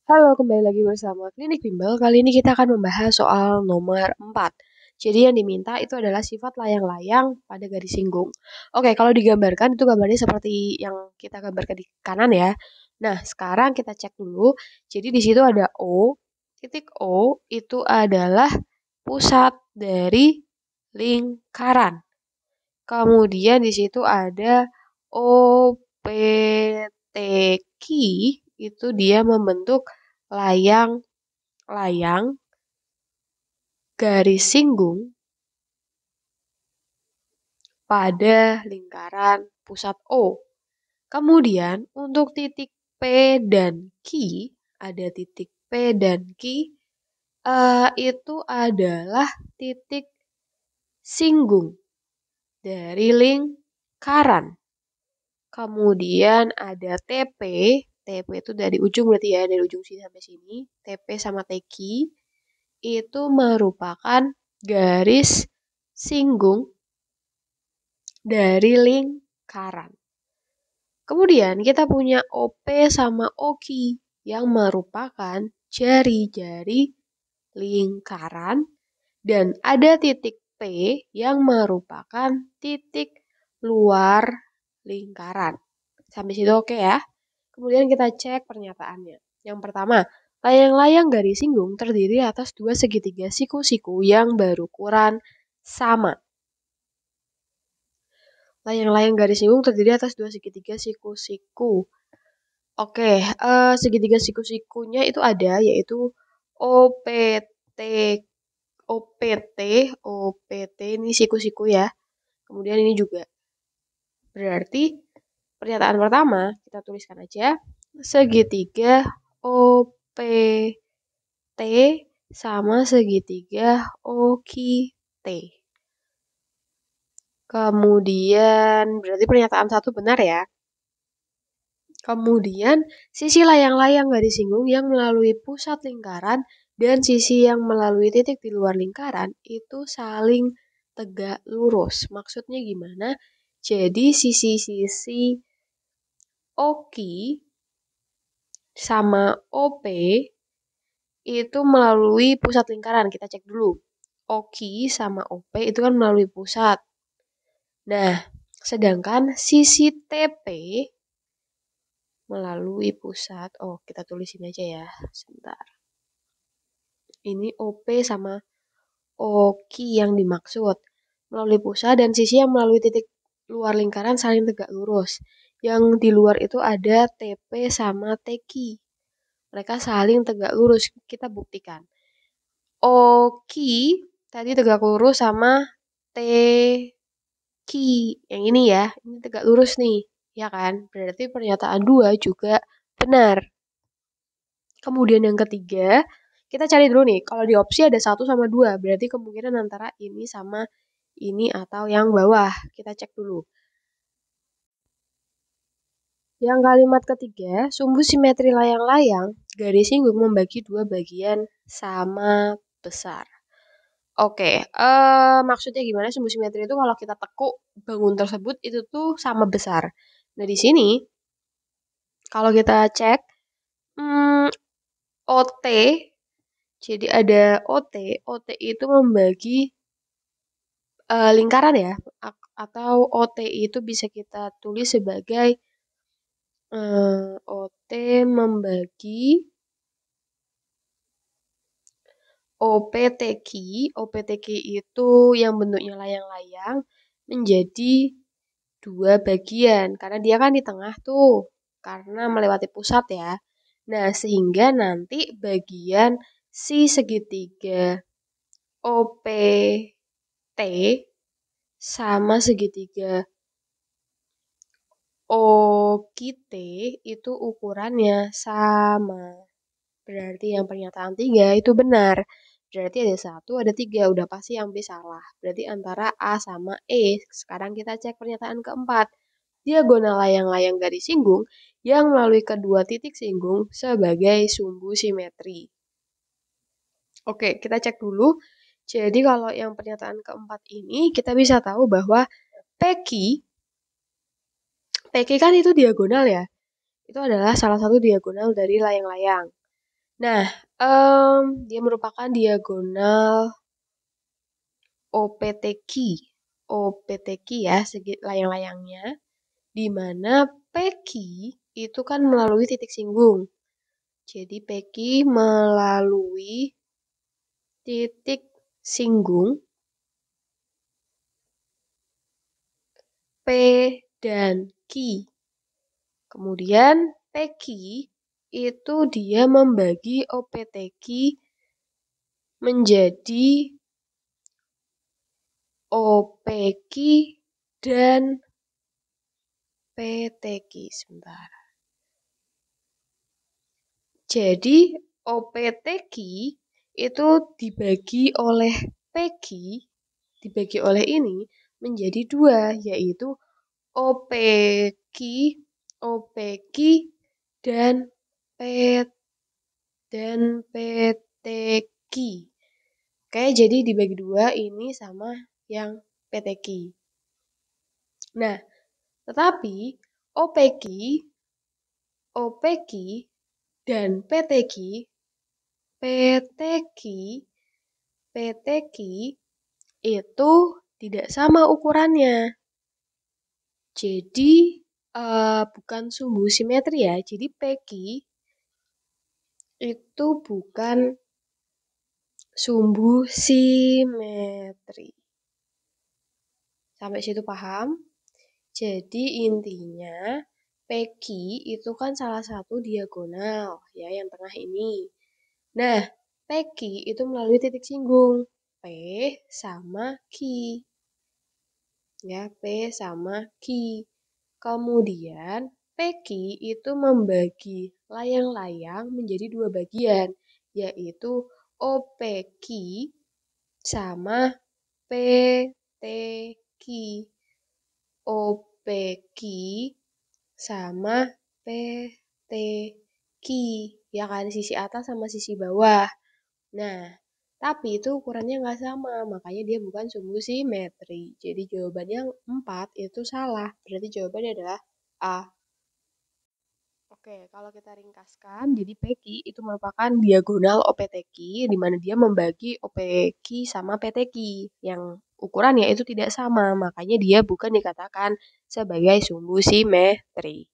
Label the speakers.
Speaker 1: Halo, kembali lagi bersama Klinik Bimbel. Kali ini kita akan membahas soal nomor 4. Jadi yang diminta itu adalah sifat layang-layang pada garis singgung. Oke, kalau digambarkan itu gambarnya seperti yang kita gambarkan di kanan ya. Nah, sekarang kita cek dulu. Jadi di situ ada O. Titik O itu adalah pusat dari lingkaran. Kemudian di situ ada OPTQ, itu dia membentuk layang-layang garis singgung pada lingkaran pusat O. Kemudian untuk titik P dan Q, ada titik P dan Q, itu adalah titik singgung dari lingkaran. Kemudian ada TP, TP itu dari ujung berarti ya, dari ujung sini sampai sini. TP sama TQ itu merupakan garis singgung dari lingkaran. Kemudian kita punya OP sama OQ yang merupakan jari-jari lingkaran. Dan ada titik P yang merupakan titik luar lingkaran. Sampai situ oke ya. Kemudian kita cek pernyataannya. Yang pertama, layang-layang garis singgung terdiri atas dua segitiga siku-siku yang berukuran sama. Layang-layang garis singgung terdiri atas dua segitiga siku-siku. Oke, segitiga siku-sikunya itu ada, yaitu OPT, OPT, OPT ini siku-siku ya. Kemudian ini juga. Berarti pernyataan pertama kita tuliskan aja segitiga OPT sama segitiga OQT. Kemudian berarti pernyataan satu benar ya. Kemudian sisi layang-layang garis singgung yang melalui pusat lingkaran dan sisi yang melalui titik di luar lingkaran itu saling tegak lurus. Maksudnya gimana? Jadi sisi-sisi OQ sama OP itu melalui pusat lingkaran. Kita cek dulu. OQ sama OP itu kan melalui pusat. Nah, sedangkan sisi TP melalui pusat. Oh, kita tulisin aja ya. Sebentar. Ini OP sama OQ yang dimaksud. Melalui pusat dan sisi yang melalui titik luar lingkaran saling tegak lurus. Yang di luar itu ada TP sama TQ. Mereka saling tegak lurus. Kita buktikan. OQ tadi tegak lurus sama TQ. Yang ini ya. Ini tegak lurus nih. Ya kan? Berarti pernyataan 2 juga benar. Kemudian yang ketiga, kita cari dulu nih. Kalau di opsi ada 1 sama 2. Berarti kemungkinan antara ini sama ini atau yang bawah. Kita cek dulu. Yang kalimat ketiga, sumbu simetri layang-layang garis singgung membagi dua bagian sama besar. Oke, maksudnya gimana sumbu simetri itu kalau kita tekuk bangun tersebut itu tuh sama besar. Nah, di sini kalau kita cek OT, jadi ada OT, OT itu membagi lingkaran ya, atau OT itu bisa kita tulis sebagai OT membagi OPTQ. OPTQ itu yang bentuknya layang-layang menjadi dua bagian, karena dia kan di tengah tuh, karena melewati pusat ya. Nah, sehingga nanti bagian si segitiga OPT sama segitiga OQT itu ukurannya sama. Berarti yang pernyataan 3 itu benar. Berarti ada 1, ada 3. Udah pasti yang B salah. Berarti antara A sama E. Sekarang kita cek pernyataan keempat. Diagonal layang-layang garis singgung yang melalui kedua titik singgung sebagai sumbu simetri. Oke, kita cek dulu. Jadi kalau yang pernyataan keempat ini kita bisa tahu bahwa PQ kan itu diagonal ya. Itu adalah salah satu diagonal dari layang-layang. Nah, dia merupakan diagonal OPTQ. OPTQ ya, segi layang-layangnya, di mana PQ itu kan melalui titik singgung. Jadi PQ melalui titik singgung P dan Q. Kemudian PQ itu dia membagi OPTQ menjadi OPQ dan PTQ. Sebentar. Jadi OPTQ itu dibagi oleh PQ, dibagi oleh ini menjadi dua, yaitu OPQ, OPQ dan P dan PTQ. Oke, jadi dibagi dua ini sama yang PTQ. Nah, tetapi OPQ, OPQ dan PTQ, PTQ, PTQ itu tidak sama ukurannya. Jadi bukan sumbu simetri ya. Jadi PQ itu bukan sumbu simetri. Sampai situ paham? Jadi intinya PQ itu kan salah satu diagonal ya yang tengah ini. Nah, PQ itu melalui titik singgung P sama Q. Ya, P sama Q. Kemudian PQ itu membagi layang-layang menjadi dua bagian, yaitu OPQ sama PTQ. OPQ sama PTQ, ya kan, sisi atas sama sisi bawah. Nah, tapi itu ukurannya nggak sama, makanya dia bukan sumbu simetri. Jadi jawabannya 4 itu salah, berarti jawabannya adalah A. Oke, kalau kita ringkaskan, jadi PQ itu merupakan diagonal OPTQ, di mana dia membagi OPQ sama PTQ, yang ukurannya itu tidak sama, makanya dia bukan dikatakan sebagai sumbu simetri.